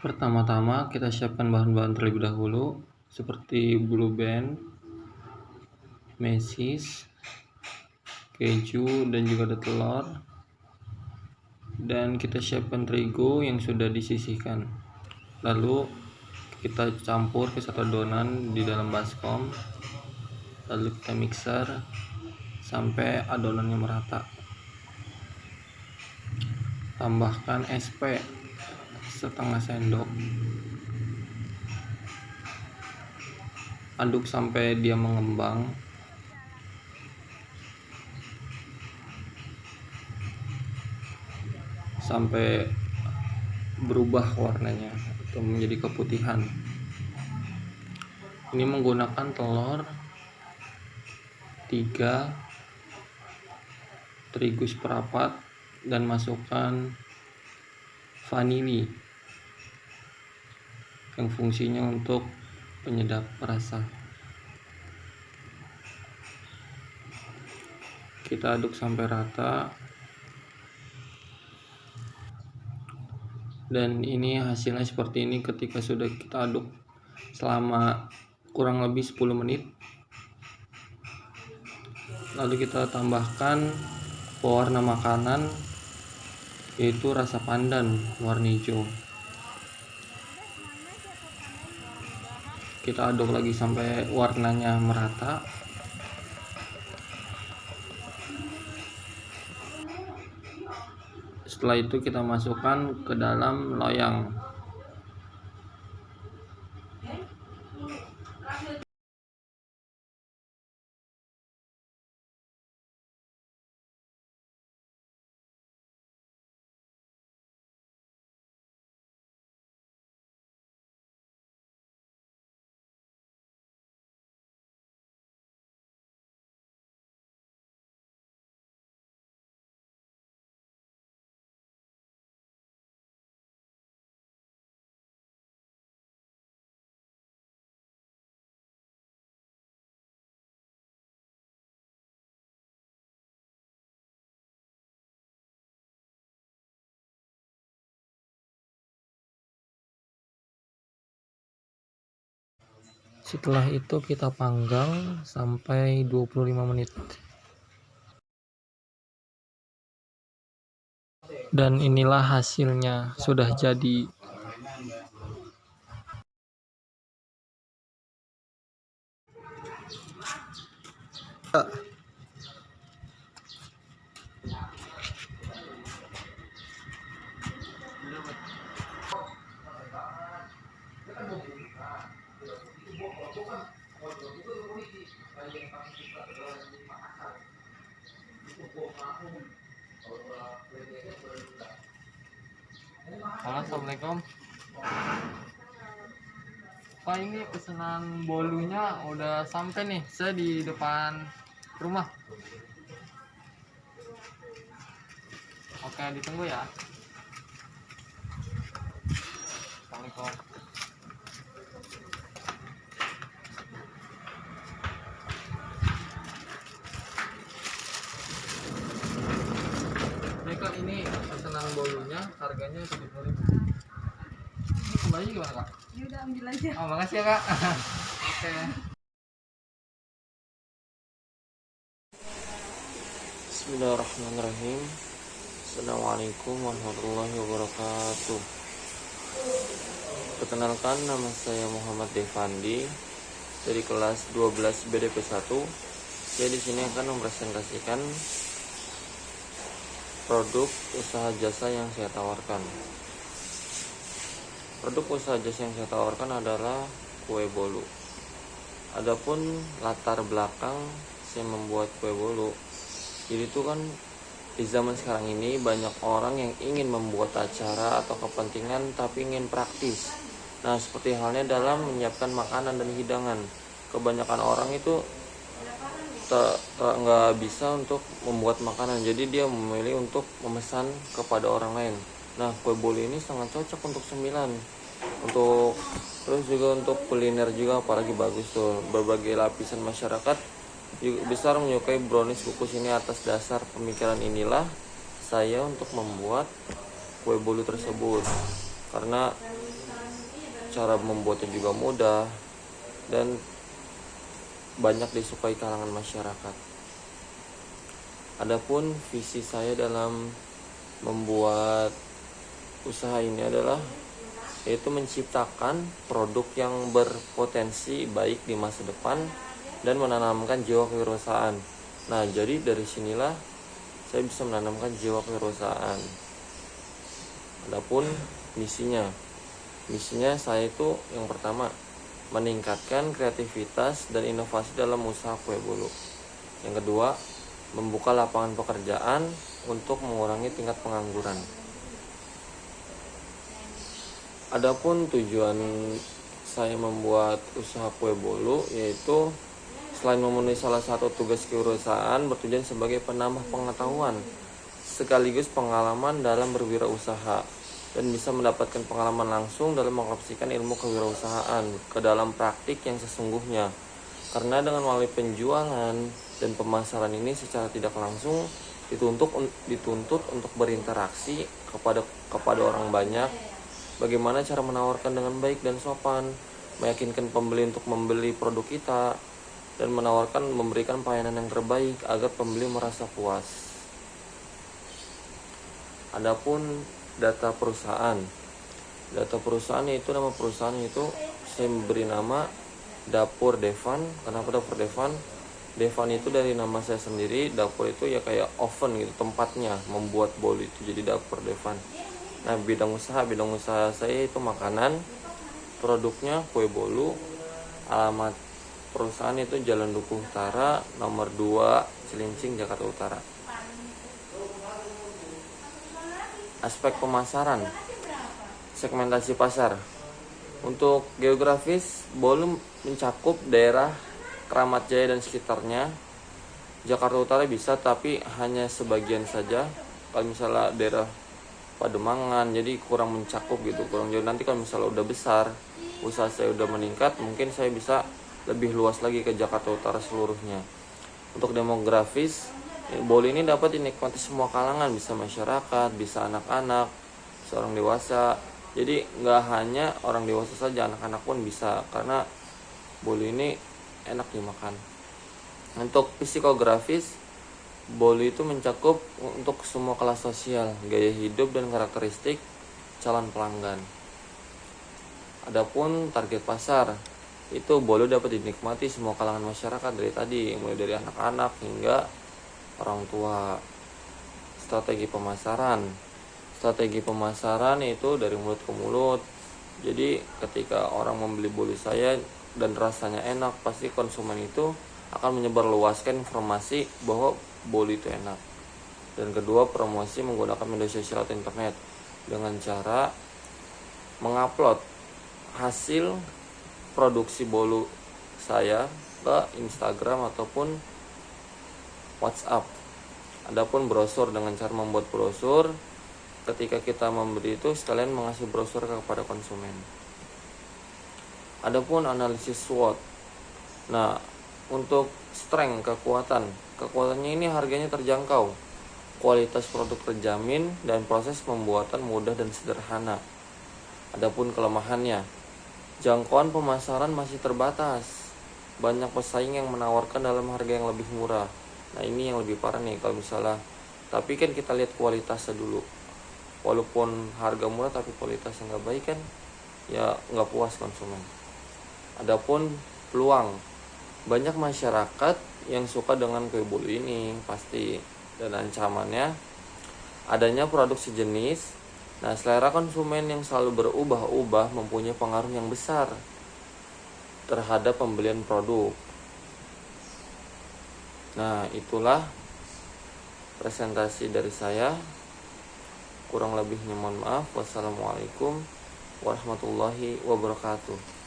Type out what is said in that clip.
Pertama-tama kita siapkan bahan-bahan terlebih dahulu seperti blue band, mesis, keju, dan juga ada telur. Dan kita siapkan terigu yang sudah disisihkan. Lalu kita campur ke satu adonan di dalam baskom. Lalu kita mixer sampai adonannya merata. Tambahkan SP setengah sendok. Aduk sampai dia mengembang. Sampai berubah warnanya atau menjadi keputihan. Ini menggunakan telur 3, terigu seperempat, dan masukkan vanili yang fungsinya untuk penyedap rasa. Kita aduk sampai rata. Dan ini hasilnya seperti ini ketika sudah kita aduk selama kurang lebih 10 menit. Lalu kita tambahkan pewarna makanan, yaitu rasa pandan warna hijau. Kita aduk lagi sampai warnanya merata. Setelah itu kita masukkan ke dalam loyang. Setelah itu kita panggang sampai 25 menit. Dan inilah hasilnya, sudah jadi. Halo, assalamualaikum. Pak, ini pesanan bolunya udah sampai nih, saya di depan rumah. Oke, ditunggu ya. Assalamualaikum. Nih Kak, ini pesanan bolunya, harganya 70.000. Ini kembali gimana Kak? Ya udah ambil aja. Oh, makasih ya Kak. Oke. Bismillahirrahmanirrahim. Assalamualaikum warahmatullahi wabarakatuh. Perkenalkan, nama saya Muhammad Devandi dari kelas 12 BDP 1. Saya di sini akan mempresentasikan produk usaha jasa yang saya tawarkan. Produk usaha jasa yang saya tawarkan adalah kue bolu. Adapun latar belakang saya membuat kue bolu, jadi itu kan di zaman sekarang ini banyak orang yang ingin membuat acara atau kepentingan tapi ingin praktis. Nah, seperti halnya dalam menyiapkan makanan dan hidangan, kebanyakan orang itu nggak bisa untuk membuat makanan, jadi dia memilih untuk memesan kepada orang lain. Nah, kue bolu ini sangat cocok untuk cemilan, terus juga untuk kuliner juga, apalagi bagus tuh. Berbagai lapisan masyarakat juga besar menyukai brownies kukus ini. Atas dasar pemikiran inilah saya untuk membuat kue bolu tersebut. karena cara membuatnya juga mudah dan banyak disukai kalangan masyarakat. Adapun visi saya dalam membuat usaha ini adalah yaitu menciptakan produk yang berpotensi baik di masa depan dan menanamkan jiwa kewirausahaan. Nah, jadi dari sinilah saya bisa menanamkan jiwa kewirausahaan. Adapun misinya saya itu yang pertama meningkatkan kreativitas dan inovasi dalam usaha kue bolu. Yang kedua, membuka lapangan pekerjaan untuk mengurangi tingkat pengangguran. Adapun tujuan saya membuat usaha kue bolu yaitu selain memenuhi salah satu tugas kewirausahaan, bertujuan sebagai penambah pengetahuan sekaligus pengalaman dalam berwirausaha dan bisa mendapatkan pengalaman langsung dalam mengadopsikan ilmu kewirausahaan ke dalam praktik yang sesungguhnya. Karena dengan melalui penjualan dan pemasaran ini secara tidak langsung dituntut untuk berinteraksi kepada orang banyak. Bagaimana cara menawarkan dengan baik dan sopan, meyakinkan pembeli untuk membeli produk kita, dan memberikan pelayanan yang terbaik agar pembeli merasa puas. Adapun data perusahaan itu nama perusahaan itu saya beri nama Dapur Devan. Kenapa Dapur Devan? Devan itu dari nama saya sendiri, dapur itu ya kayak oven gitu tempatnya membuat bolu itu, jadi Dapur Devan. Nah, bidang usaha saya itu makanan, produknya kue bolu. Alamat perusahaan itu Jalan Dukuh Utara nomor 2 Cilincing, Jakarta Utara. Aspek pemasaran, segmentasi pasar. Untuk geografis, bolu mencakup daerah Kramat Jaya dan sekitarnya. Jakarta Utara bisa, tapi hanya sebagian saja. Kalau misalnya daerah Pademangan, jadi kurang mencakup gitu, kurang jauh. Nanti kalau misalnya udah besar, usaha saya udah meningkat, mungkin saya bisa lebih luas lagi ke Jakarta Utara seluruhnya. Untuk demografis, bolu ini dapat dinikmati semua kalangan, bisa masyarakat, bisa anak-anak, seorang dewasa. Jadi nggak hanya orang dewasa saja, anak-anak pun bisa, karena bolu ini enak dimakan. Untuk psikografis, bolu itu mencakup untuk semua kelas sosial, gaya hidup dan karakteristik calon pelanggan. Adapun target pasar, itu bolu dapat dinikmati semua kalangan masyarakat dari tadi, mulai dari anak-anak hingga orang tua. Strategi pemasaran itu dari mulut ke mulut. Jadi ketika orang membeli bolu saya dan rasanya enak, pasti konsumen itu akan menyebarluaskan informasi bahwa bolu itu enak. Dan kedua, promosi menggunakan media sosial atau internet dengan cara mengupload hasil produksi bolu saya ke Instagram ataupun WhatsApp. Adapun brosur, dengan cara membuat brosur, ketika kita membeli itu sekalian mengasih brosur kepada konsumen. Adapun analisis SWOT. Nah, untuk strength, kekuatannya ini harganya terjangkau, kualitas produk terjamin, dan proses pembuatan mudah dan sederhana. Adapun kelemahannya, jangkauan pemasaran masih terbatas, banyak pesaing yang menawarkan dalam harga yang lebih murah. Nah, ini yang lebih parah nih kalau misalnya, tapi kan kita lihat kualitasnya dulu. Walaupun harga murah tapi kualitasnya nggak baik kan, ya nggak puas konsumen. Adapun peluang, banyak masyarakat yang suka dengan kue bolu ini pasti, dan ancamannya adanya produk sejenis. Nah, selera konsumen yang selalu berubah-ubah mempunyai pengaruh yang besar terhadap pembelian produk. Nah, itulah presentasi dari saya. Kurang lebihnya mohon maaf. Wassalamualaikum warahmatullahi wabarakatuh.